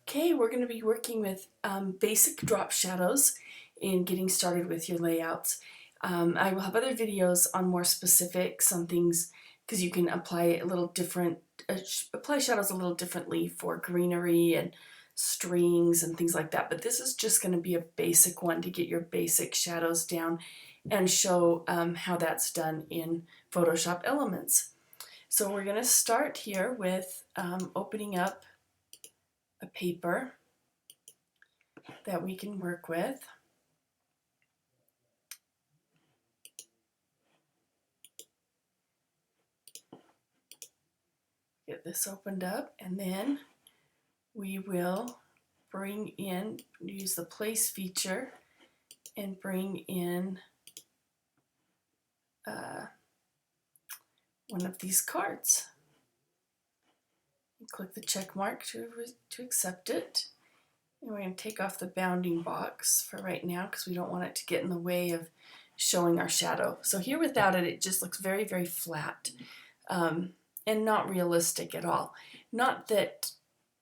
Okay, we're going to be working with basic drop shadows in getting started with your layouts. I will have other videos on more specifics on things because you can apply a little different, apply shadows a little differently for greenery and strings and things like that. But this is just going to be a basic one to get your basic shadows down and show how that's done in Photoshop Elements. So we're going to start here with opening up a paper that we can work with. Get this opened up, and then we will use the place feature and bring in one of these cards. Click the check mark to accept it. And we're going to take off the bounding box for right now because we don't want it to get in the way of showing our shadow. So here without it, it just looks very, very flat and not realistic at all. Not that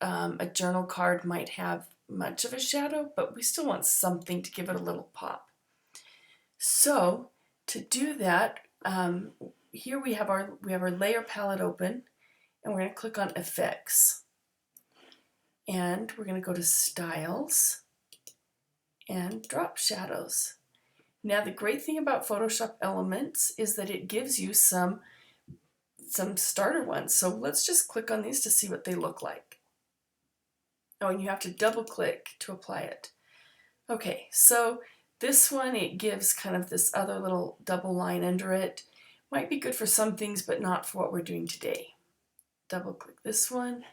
a journal card might have much of a shadow, but we still want something to give it a little pop. So to do that, here we have our layer palette open, and we're going to click on Effects. And we're going to go to Styles and Drop Shadows. Now the great thing about Photoshop Elements is that it gives you some starter ones. So let's just click on these to see what they look like. Oh, and you have to double click to apply it. Okay, so this one, it gives kind of this other little double line under it. Might be good for some things, but not for what we're doing today. Double click this one.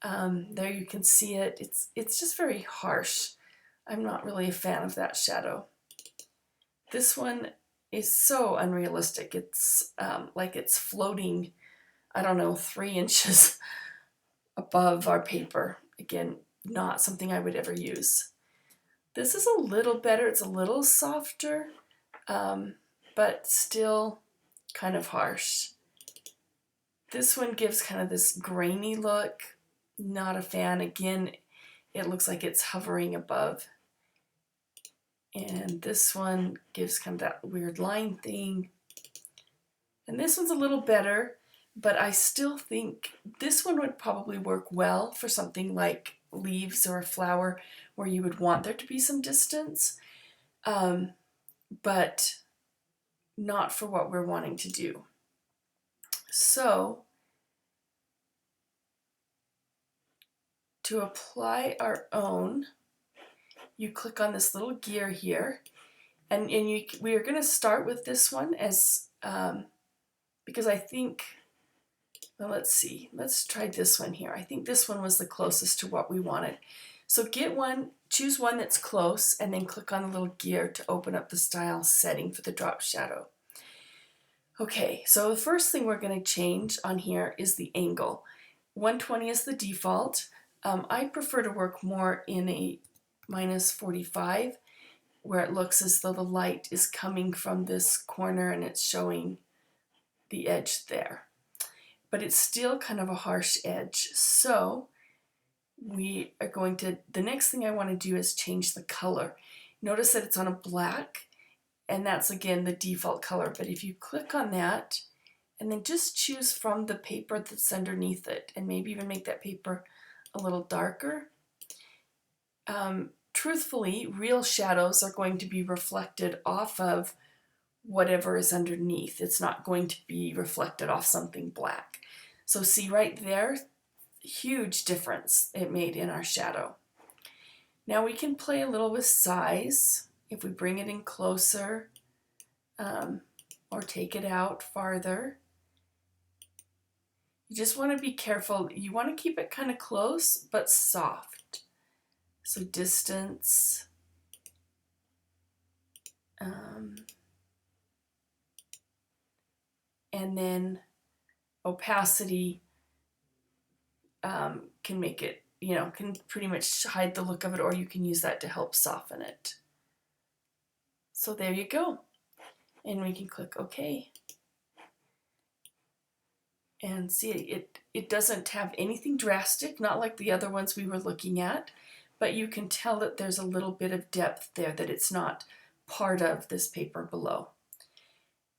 There you can see it. It's just very harsh. I'm not really a fan of that shadow. This one is so unrealistic. It's like it's floating, I don't know, 3 inches above our paper. Again, not something I would ever use. This is a little better. It's a little softer, but still kind of harsh. This one gives kind of this grainy look. Not a fan. Again, it looks like it's hovering above. And this one gives kind of that weird line thing. And this one's a little better, but I still think this one would probably work well for something like leaves or a flower where you would want there to be some distance, but not for what we're wanting to do. So to apply our own, you click on this little gear here, and we are going to start with this one as because I think, well, let's see, let's try this one here. I think this one was the closest to what we wanted. So get one, choose one that's close, and then click on the little gear to open up the style setting for the drop shadow. Okay, so the first thing we're going to change on here is the angle. 120 is the default. I prefer to work more in a -45, where it looks as though the light is coming from this corner and it's showing the edge there. But it's still kind of a harsh edge. So we are going to, the next thing I want to do is change the color. Notice that it's on a black, and that's again the default color. But if you click on that and then just choose from the paper that's underneath it, and maybe even make that paper a little darker. Truthfully, real shadows are going to be reflected off of whatever is underneath. It's not going to be reflected off something black. So see right there, huge difference it made in our shadow. Now we can play a little with size. If we bring it in closer or take it out farther. You just want to be careful. You want to keep it kind of close but soft. So distance. And then opacity can make it, can pretty much hide the look of it, or you can use that to help soften it. So there you go. And we can click OK. And see, it doesn't have anything drastic, not like the other ones we were looking at, but you can tell that there's a little bit of depth there, that it's not part of this paper below.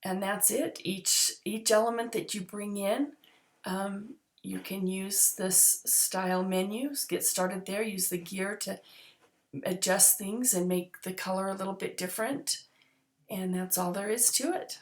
And that's it. Each element that you bring in, you can use this style menu, get started there, use the gear to adjust things and make the color a little bit different. And that's all there is to it.